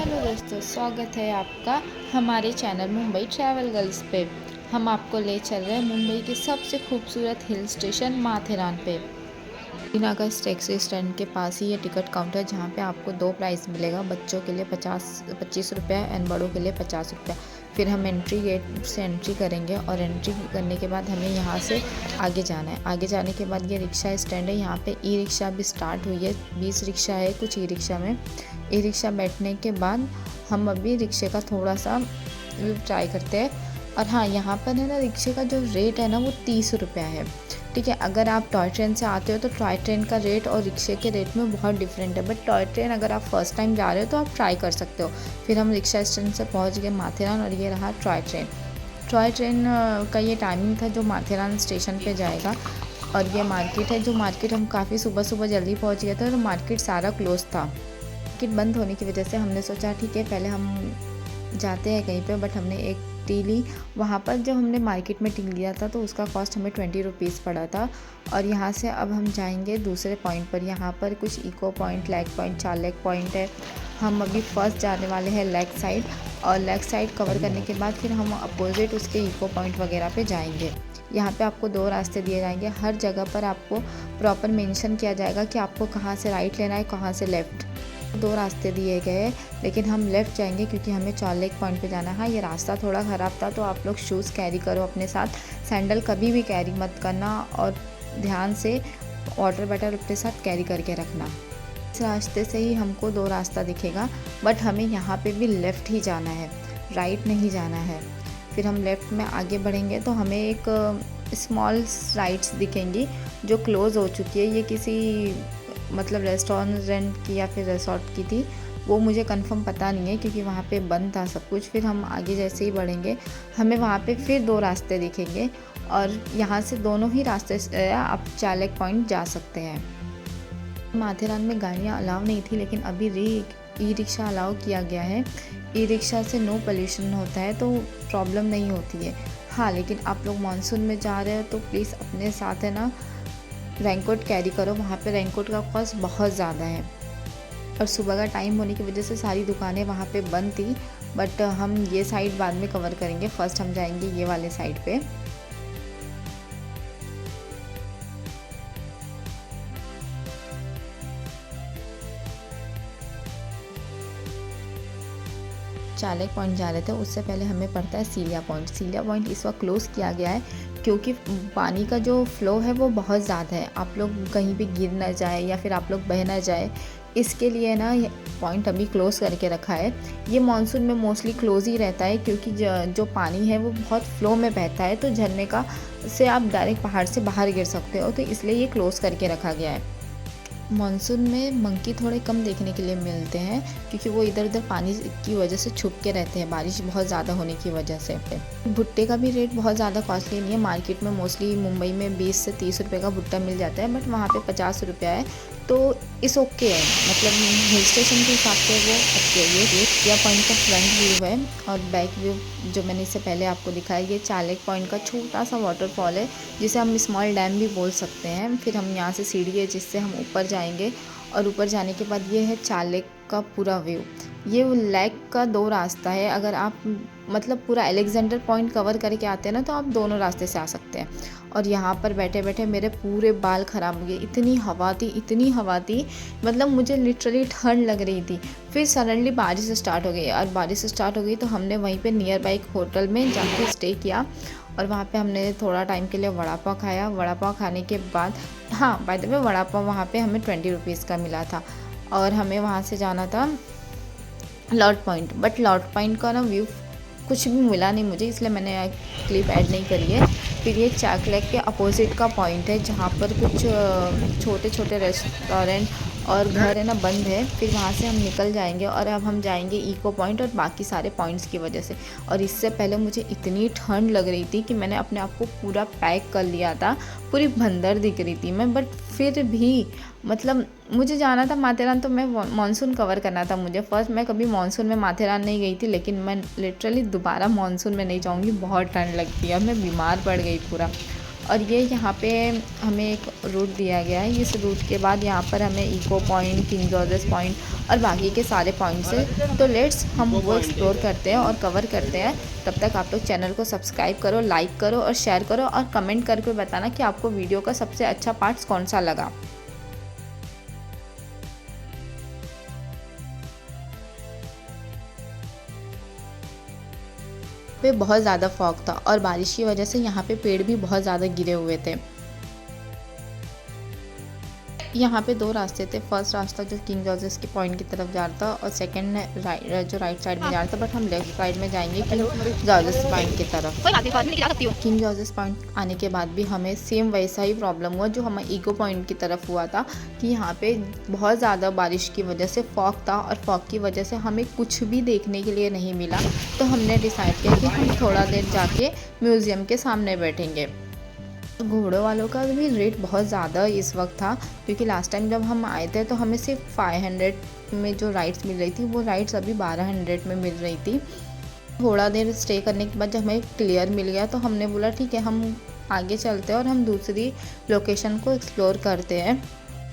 Hello दोस्तों, स्वागत है आपका हमारे चैनल मुंबई ट्रैवल गर्ल्स पे। हम आपको ले चल रहे हैं मुंबई के सबसे खूबसूरत हिल स्टेशन माथेरान पे। नगर टैक्सी स्टैंड के पास ही ये टिकट काउंटर, जहाँ पे आपको दो प्राइस मिलेगा। बच्चों के लिए 25 रुपया एंड बड़ों के लिए 50 रुपया। फिर हम एंट्री गेट से एंट्री करेंगे और एंट्री करने के बाद हमें यहाँ से आगे जाना है। आगे जाने के बाद ये रिक्शा स्टैंड है। यहाँ पे ई रिक्शा भी स्टार्ट हुई है। 20 रिक्शा है कुछ ई रिक्शा में। ई रिक्शा बैठने के बाद हम अभी रिक्शे का थोड़ा सा व्यू ट्राई करते हैं। और हाँ, यहाँ पर है ना, रिक्शे का जो रेट है ना वो 30 रुपया है। ठीक है, अगर आप टॉय ट्रेन से आते हो तो टॉय ट्रेन का रेट और रिक्शे के रेट में बहुत डिफरेंट है। बट टॉय ट्रेन अगर आप फर्स्ट टाइम जा रहे हो तो आप ट्राई कर सकते हो। फिर हम रिक्शा स्टैंड से पहुंच गए माथेरान, और ये रहा टॉय ट्रेन। टॉय ट्रेन का ये टाइमिंग था जो माथेरान स्टेशन पे जाएगा। और ये मार्केट है, जो मार्केट हम काफ़ी सुबह सुबह जल्दी पहुँच गए थे, तो मार्केट सारा क्लोज था। मार्केट बंद होने की वजह से हमने सोचा ठीक है पहले हम जाते हैं कहीं पे। बट हमने एक टी ली। वहाँ पर जब हमने मार्केट में टी लिया था तो उसका कॉस्ट हमें 20 रुपीज़ पड़ा था। और यहाँ से अब हम जाएंगे दूसरे पॉइंट पर। यहाँ पर कुछ echo point, lake point, 4 lake point है। हम अभी फर्स्ट जाने वाले हैं लेक साइड, और लेक साइड कवर करने के बाद फिर हम अपोजिट उसके इको पॉइंट वगैरह पे जाएंगे। यहाँ पे आपको 2 रास्ते दिए जाएंगे। हर जगह पर आपको प्रॉपर मेंशन किया जाएगा कि आपको कहाँ से राइट लेना है, कहाँ से लेफ़्ट। 2 रास्ते दिए गए हैं, लेकिन हम लेफ़्ट जाएंगे क्योंकि हमें 4 लेक पॉइंट पे जाना है। हाँ, ये रास्ता थोड़ा ख़राब था, तो आप लोग शूज़ कैरी करो अपने साथ। सैंडल कभी भी कैरी मत करना, और ध्यान से वाटर बॉटल अपने साथ कैरी करके रखना। इस रास्ते से ही हमको 2 रास्ता दिखेगा, बट हमें यहाँ पे भी लेफ़्ट ही जाना है, राइट नहीं जाना है। फिर हम लेफ़्ट में आगे बढ़ेंगे तो हमें एक स्मॉल राइड्स दिखेंगी जो क्लोज़ हो चुकी है। ये किसी मतलब रेस्टोरेंट की या फिर रिसोर्ट की थी, वो मुझे कंफर्म पता नहीं है क्योंकि वहाँ पे बंद था सब कुछ। फिर हम आगे जैसे ही बढ़ेंगे हमें वहाँ पे फिर 2 रास्ते दिखेंगे, और यहाँ से दोनों ही रास्ते से आप 4 लेक पॉइंट जा सकते हैं। माथेरान में गाड़ियाँ अलाउ नहीं थी, लेकिन अभी ई रिक्शा अलाउ किया गया है। ई रिक्शा से नो पोल्यूशन होता है, तो प्रॉब्लम नहीं होती है। हाँ, लेकिन आप लोग मानसून में जा रहे हो तो प्लीज़ अपने साथ है ना रेनकोट कैरी करो। वहाँ पे रेनकोट का कॉस्ट बहुत ज़्यादा है। और सुबह का टाइम होने की वजह से सारी दुकानें वहाँ पे बंद थी। बट हम ये साइड बाद में कवर करेंगे। फर्स्ट हम जाएंगे ये वाले साइड पे। चालेक पॉइंट जा रहे थे, उससे पहले हमें पड़ता है सीलिया पॉइंट। सीलिया पॉइंट इस वक्त क्लोज़ किया गया है क्योंकि पानी का जो फ़्लो है वो बहुत ज़्यादा है। आप लोग कहीं भी गिर ना जाए या फिर आप लोग बह ना जाए, इसके लिए ना ये पॉइंट अभी क्लोज़ करके रखा है। ये मानसून में मोस्टली क्लोज़ ही रहता है क्योंकि जो पानी है वो बहुत फ़्लो में बहता है, तो झरने का से आप डायरेक्ट पहाड़ से बाहर गिर सकते हो, तो इसलिए ये क्लोज़ करके रखा गया है। मानसून में मंकी थोड़े कम देखने के लिए मिलते हैं क्योंकि वो इधर उधर पानी की वजह से छुप के रहते हैं, बारिश बहुत ज़्यादा होने की वजह से। भुट्टे का भी रेट बहुत ज़्यादा कॉस्टली नहीं है। मार्केट में मोस्टली मुंबई में 20 से 30 रुपये का भुट्टा मिल जाता है, बट वहाँ पे 50 रुपया है, तो इस ओके है। मतलब हिल स्टेशन के हिसाब से वो ओके है। ये पॉइंट का फ्रंट व्यू है, और बैक व्यू जो मैंने इससे पहले आपको दिखाया, ये 4 लेक पॉइंट का छोटा सा वाटरफॉल है जिसे हम स्मॉल डैम भी बोल सकते हैं। फिर हम यहाँ से सीढ़ी है जिससे हम ऊपर जाएंगे, और ऊपर जाने के बाद ये है 4 लेक का पूरा व्यू। ये लेक का 2 रास्ता है। अगर आप मतलब पूरा अलेक्जेंडर पॉइंट कवर करके आते हैं ना, तो आप दोनों रास्ते से आ सकते हैं। और यहाँ पर बैठे बैठे मेरे पूरे बाल ख़राब हो गए। इतनी हवा थी, इतनी हवा थी, मतलब मुझे लिटरली ठंड लग रही थी। फिर सडनली बारिश स्टार्ट हो गई, और बारिश स्टार्ट हो गई तो हमने वहीं पे नियर बाई होटल में जाके स्टे किया, और वहाँ पे हमने थोड़ा टाइम के लिए वड़ा पाव खाया। वड़ा पाव खाने के बाद, हाँ by the way, vada pav वहाँ पे हमें 20 रुपीज़ का मिला था। और हमें वहाँ से जाना था Lord point, but Lord point का ना व्यू कुछ भी मिला नहीं मुझे, इसलिए मैंने क्लिप ऐड नहीं करी है। फिर ये चाक लेक के अपोजिट का पॉइंट है जहाँ पर कुछ छोटे छोटे रेस्टोरेंट और घर है ना बंद है। फिर वहाँ से हम निकल जाएंगे, और अब हम जाएंगे इको पॉइंट और बाकी सारे पॉइंट्स की वजह से। और इससे पहले मुझे इतनी ठंड लग रही थी कि मैंने अपने आप को पूरा पैक कर लिया था, पूरी भंदर दिख रही थी मैं। बट फिर भी मतलब मुझे जाना था माथेरान, तो मैं मानसून कवर करना था मुझे। फर्स्ट मैं कभी मानसून में माथेरान नहीं गई थी, लेकिन मैं लिटरली दोबारा मानसून में नहीं जाऊँगी, बहुत ठंड लगती है। मैं बीमार पड़ गई पूरा। और ये यहाँ पे हमें एक रूट दिया गया है। इस रूट के बाद यहाँ पर हमें echo point, king George's point और बाकी के सारे पॉइंट्स है। तो लेट्स हम वो एक्सप्लोर करते हैं और कवर करते हैं। तब तक आप लोग चैनल को सब्सक्राइब करो, लाइक करो और शेयर करो और कमेंट करके बताना कि आपको वीडियो का सबसे अच्छा पार्ट्स कौन सा लगा। पे बहुत ज़्यादा फॉग था और बारिश की वजह से यहाँ पे पेड़ भी बहुत ज़्यादा गिरे हुए थे। यहाँ पे दो रास्ते थे। फर्स्ट रास्ता जो किंग जॉर्जेस के पॉइंट की तरफ जा रहा था और सेकंड जो राइट साइड में जा रहा था, बट हम लेफ्ट साइड में जाएंगे किंग जॉर्जेस पॉइंट की तरफ। किंग जॉर्जेस पॉइंट आने के बाद भी हमें सेम वैसा ही प्रॉब्लम हुआ जो हमें ईको पॉइंट की तरफ हुआ था कि यहाँ पे बहुत ज़्यादा बारिश की वजह से फॉग था और फॉग की वजह से हमें कुछ भी देखने के लिए नहीं मिला। तो हमने डिसाइड किया कि हम थोड़ा देर जाके म्यूज़ियम के सामने बैठेंगे। घोड़ों वालों का भी रेट बहुत ज़्यादा इस वक्त था, क्योंकि लास्ट टाइम जब हम आए थे तो हमें सिर्फ 500 में जो राइड्स मिल रही थी वो राइड्स अभी 1200 में मिल रही थी। थोड़ा देर स्टे करने के बाद जब हमें क्लियर मिल गया तो हमने बोला ठीक है, हम आगे चलते हैं और हम दूसरी लोकेशन को एक्सप्लोर करते हैं।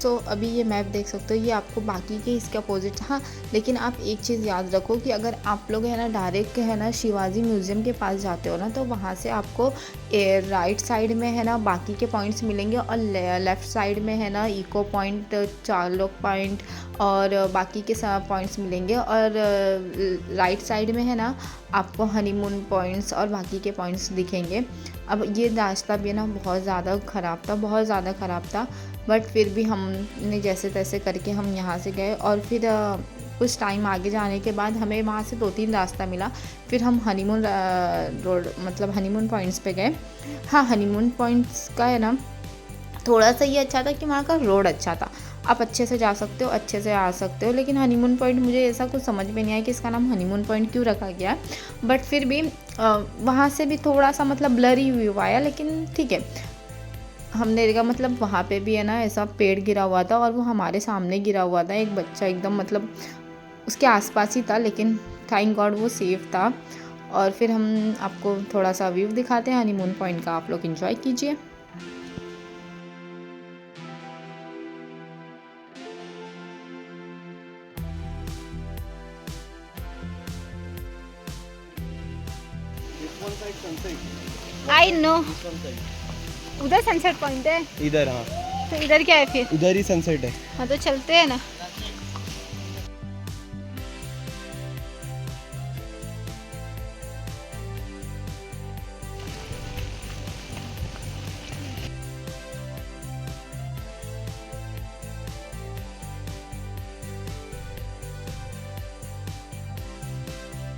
तो अभी ये मैप देख सकते हो, ये आपको बाकी के इसके अपोजिट। हाँ, लेकिन आप एक चीज़ याद रखो कि अगर आप लोग है ना डायरेक्ट है ना शिवाजी म्यूज़ियम के पास जाते हो ना, तो वहाँ से आपको राइट साइड में है ना बाकी के पॉइंट्स मिलेंगे और लेफ़्ट साइड में है ना इको पॉइंट, चारलोक पॉइंट और बाकी के सब पॉइंट्स मिलेंगे। और राइट साइड में है ना आपको हनीमून पॉइंट्स और बाकी के पॉइंट्स दिखेंगे। अब ये रास्ता भी ना बहुत ज़्यादा ख़राब था, बहुत ज़्यादा ख़राब था, बट फिर भी हमने जैसे तैसे करके हम यहाँ से गए। और फिर कुछ टाइम आगे जाने के बाद हमें वहाँ से 2-3 रास्ता मिला। फिर हम हनीमून रोड मतलब हनीमून पॉइंट्स पे गए। हाँ, हनीमून पॉइंट्स का है ना थोड़ा सा ये अच्छा था कि वहाँ का रोड अच्छा था, आप अच्छे से जा सकते हो, अच्छे से आ सकते हो। लेकिन हनीमून पॉइंट मुझे ऐसा कुछ समझ में नहीं आया कि इसका नाम हनीमून पॉइंट क्यों रखा गया। बट फिर भी वहाँ से भी थोड़ा सा मतलब ब्लरी व्यू आया, लेकिन ठीक है। हमने देखा मतलब वहाँ पे भी है ना ऐसा पेड़ गिरा हुआ था और वो हमारे सामने गिरा हुआ था। एक बच्चा एकदम मतलब उसके आसपास ही था, लेकिन थैंक गॉड वो सेफ था। और फिर हम आपको थोड़ा सा व्यू दिखाते हैं हनीमून पॉइंट का, आप लोग एंजॉय कीजिए। आई नो, उधर सनसेट पॉइंट है इधर। हाँ, तो इधर क्या है फिर? इधर ही सनसेट है। हाँ तो चलते हैं ना।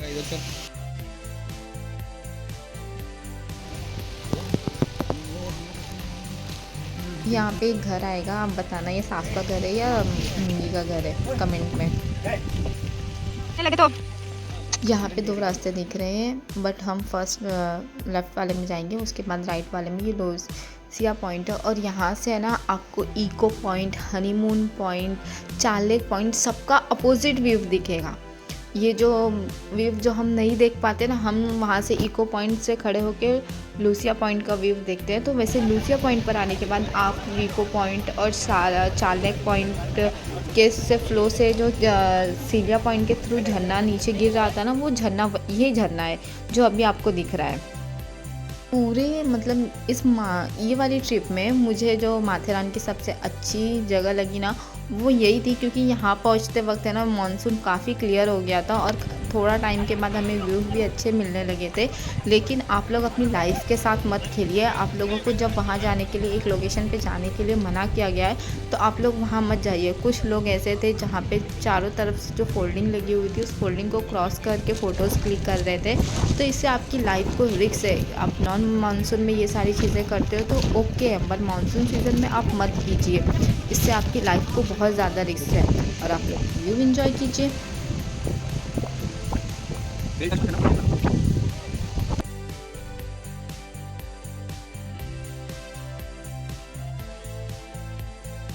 इधर से यहाँ पे एक घर आएगा, आप बताना ये साफ का घर है या मिनी का घर है, कमेंट में। लगे तो यहाँ पे दो रास्ते दिख रहे हैं, बट हम फर्स्ट लेफ़्ट वाले में जाएंगे, उसके बाद राइट वाले में। ये लोसिया पॉइंट है और यहाँ से है ना आपको इको पॉइंट, हनीमून पॉइंट, चारलेक पॉइंट सबका अपोजिट व्यू दिखेगा। ये जो व्यू जो हम नहीं देख पाते ना, हम वहाँ से इको पॉइंट से खड़े होके लूसिया पॉइंट का व्यू देखते हैं। तो वैसे लूसिया पॉइंट पर आने के बाद आप इको पॉइंट और चारलेक पॉइंट के से फ्लो से जो सीलिया पॉइंट के थ्रू झरना नीचे गिर रहा था ना, वो झरना यही झरना है जो अभी आपको दिख रहा है। पूरे मतलब ये वाली ट्रिप में मुझे जो माथेरान की सबसे अच्छी जगह लगी ना, वो यही थी, क्योंकि यहाँ पहुँचते वक्त है ना मानसून काफ़ी क्लियर हो गया था और थोड़ा टाइम के बाद हमें व्यू भी अच्छे मिलने लगे थे। लेकिन आप लोग अपनी लाइफ के साथ मत खेलिए। आप लोगों को जब वहाँ जाने के लिए, एक लोकेशन पे जाने के लिए मना किया गया है, तो आप लोग वहाँ मत जाइए। कुछ लोग ऐसे थे जहाँ पे चारों तरफ से जो फोल्डिंग लगी हुई थी, उस फोल्डिंग को क्रॉस करके फ़ोटोज़ क्लिक कर रहे थे। तो इससे आपकी लाइफ को रिस्क है। आप नॉन मानसून में ये सारी चीज़ें करते हो तो ओके है, बट मानसून सीज़न में आप मत कीजिए, इससे आपकी लाइफ को बहुत ज़्यादा रिस्क है। और आप लोग व्यू एंजॉय कीजिए।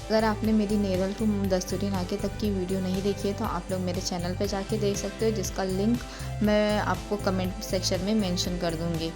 अगर आपने मेरी नेवल टू दस्तूरी नाके तक की वीडियो नहीं देखी है तो आप लोग मेरे चैनल पे जाके देख सकते हो, जिसका लिंक मैं आपको कमेंट सेक्शन में मेंशन कर दूंगी।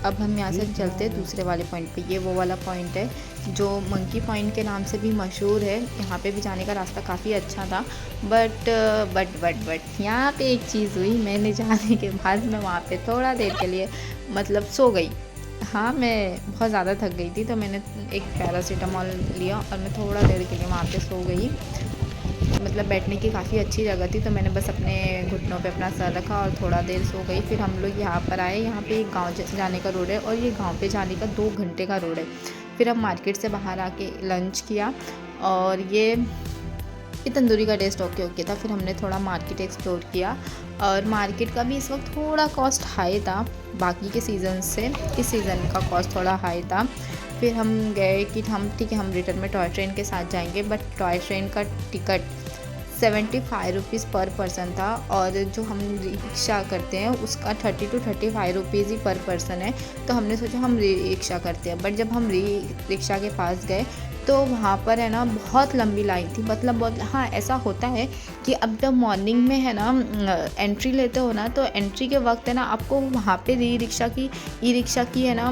अब हम यहाँ से चलते हैं दूसरे वाले पॉइंट पे। ये वो वाला पॉइंट है जो मंकी पॉइंट के नाम से भी मशहूर है। यहाँ पे भी जाने का रास्ता काफ़ी अच्छा था, बट यहाँ पे एक चीज़ हुई। मैंने जाने के बाद मैं वहाँ पे थोड़ा देर के लिए मतलब सो गई। हाँ, मैं बहुत ज़्यादा थक गई थी, तो मैंने एक पैरासीटामोल लिया और मैं थोड़ा देर के लिए वहाँ पे सो गई। मतलब बैठने की काफ़ी अच्छी जगह थी, तो मैंने बस अपने घुटनों पे अपना सर रखा और थोड़ा देर सो गई। फिर हम लोग यहाँ पर आए। यहाँ पे एक गांव जाने का रोड है और ये गांव पे जाने का 2 घंटे का रोड है। फिर हम मार्केट से बाहर आके लंच किया और ये तंदूरी का टेस्ट ओके था। फिर हमने थोड़ा मार्केट एक्सप्लोर किया और मार्केट का भी इस वक्त थोड़ा कॉस्ट हाई था बाकी के सीज़न से। इस सीज़न का कॉस्ट थोड़ा हाई था। फिर हम गए कि ठीक है हम रिटर्न में टॉय ट्रेन के साथ जाएंगे, बट टॉय ट्रेन का टिकट 75 रुपीज़ पर पर्सन था और जो हम रिक्शा करते हैं उसका 30 to 35 रुपीज़ ही पर पर्सन है। तो हमने सोचा हम रिक्शा करते हैं, बट जब हम रिक्शा के पास गए तो वहाँ पर है ना बहुत लंबी लाइन थी। मतलब बहुत, हाँ ऐसा होता है कि अब जब मॉर्निंग में है ना एंट्री लेते हो ना, तो एंट्री के वक्त है ना आपको वहाँ पे ई रिक्शा की है ना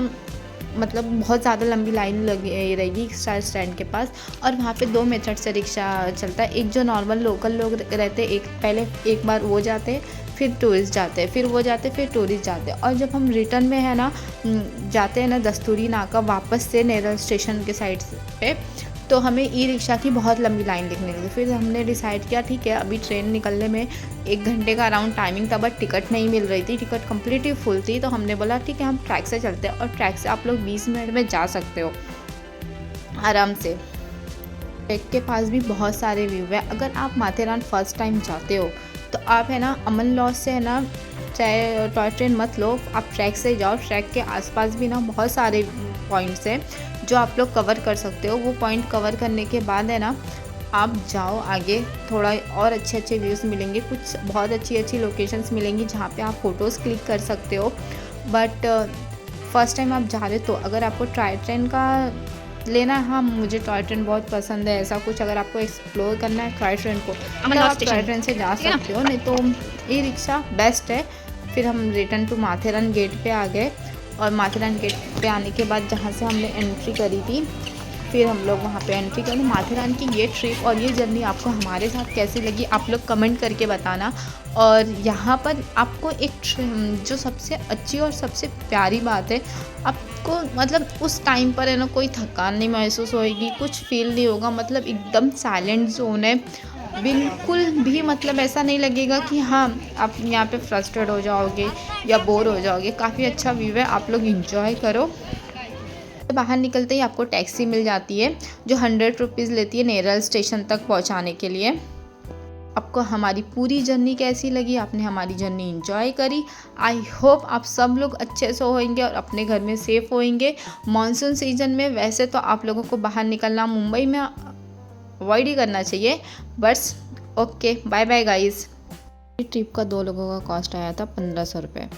मतलब बहुत ज़्यादा लंबी लाइन लगी रहेगी स्टैंड के पास। और वहाँ पे 2 मेथड से रिक्शा चलता है। एक जो नॉर्मल लोकल लोग रहते हैं, पहले एक बार वो जाते फिर टूरिस्ट जाते, फिर वो जाते फिर टूरिस्ट जाते। और जब हम रिटर्न में है ना जाते हैं ना दस्तूरी नाका वापस से नेरल स्टेशन के साइड पे, तो हमें ई रिक्शा की बहुत लंबी लाइन दिखने लगी। फिर हमने डिसाइड किया ठीक है अभी ट्रेन निकलने में 1 घंटे का अराउंड टाइमिंग था, बट टिकट नहीं मिल रही थी, टिकट कम्प्लीटली फुल थी। तो हमने बोला ठीक है हम ट्रैक से चलते हैं और ट्रैक से आप लोग 20 मिनट में जा सकते हो आराम से। ट्रैक के पास भी बहुत सारे व्यू है। अगर आप माथेरान फर्स्ट टाइम जाते हो तो आप है ना अमन लॉज से है ना चाहे टॉय ट्रेन मत लो, आप ट्रैक से जाओ। ट्रैक के आसपास भी ना बहुत सारे पॉइंट्स हैं जो आप लोग कवर कर सकते हो। वो पॉइंट कवर करने के बाद है ना आप जाओ आगे, थोड़ा और अच्छे व्यूज़ मिलेंगे, कुछ बहुत अच्छी लोकेशंस मिलेंगी जहाँ पे आप फ़ोटोज़ क्लिक कर सकते हो। बट फर्स्ट टाइम आप जा रहे तो अगर आपको टॉय ट्रेन का लेना है, हाँ मुझे टॉय ट्रेन बहुत पसंद है, ऐसा कुछ अगर आपको एक्सप्लोर करना है टॉय ट्रेन को तो आप टॉय ट्रेन से जा सकते हो, नहीं तो ई रिक्शा बेस्ट है। फिर हम रिटर्न टू माथेरान गेट पे आ गए और माथेरान गेट पे आने के बाद जहाँ से हमने एंट्री करी थी, फिर हम लोग वहाँ पे एंट्री करें। माथेरान की ये ट्रिप और ये जर्नी आपको हमारे साथ कैसी लगी आप लोग कमेंट करके बताना। और यहाँ पर आपको एक जो सबसे अच्छी और सबसे प्यारी बात है, आपको मतलब उस टाइम पर है ना कोई थकान नहीं महसूस होएगी, कुछ फील नहीं होगा। मतलब एकदम साइलेंट जोन है, बिल्कुल भी मतलब ऐसा नहीं लगेगा कि हाँ आप यहाँ पे फ्रस्ट्रेट हो जाओगे या बोर हो जाओगे। काफ़ी अच्छा व्यू है, आप लोग इंजॉय करो। बाहर निकलते ही आपको टैक्सी मिल जाती है जो 100 रुपीज़ लेती है नेरल स्टेशन तक पहुँचाने के लिए। आपको हमारी पूरी जर्नी कैसी लगी, आपने हमारी जर्नी एंजॉय करी। आई होप आप सब लोग अच्छे से होंगे और अपने घर में सेफ़ होंगे। मॉनसून सीजन में वैसे तो आप लोगों को बाहर निकलना मुंबई में अवॉइड ही करना चाहिए। बस okay, bye bye guys. Trip का 2 लोगों का कॉस्ट आया था 1500 रुपये।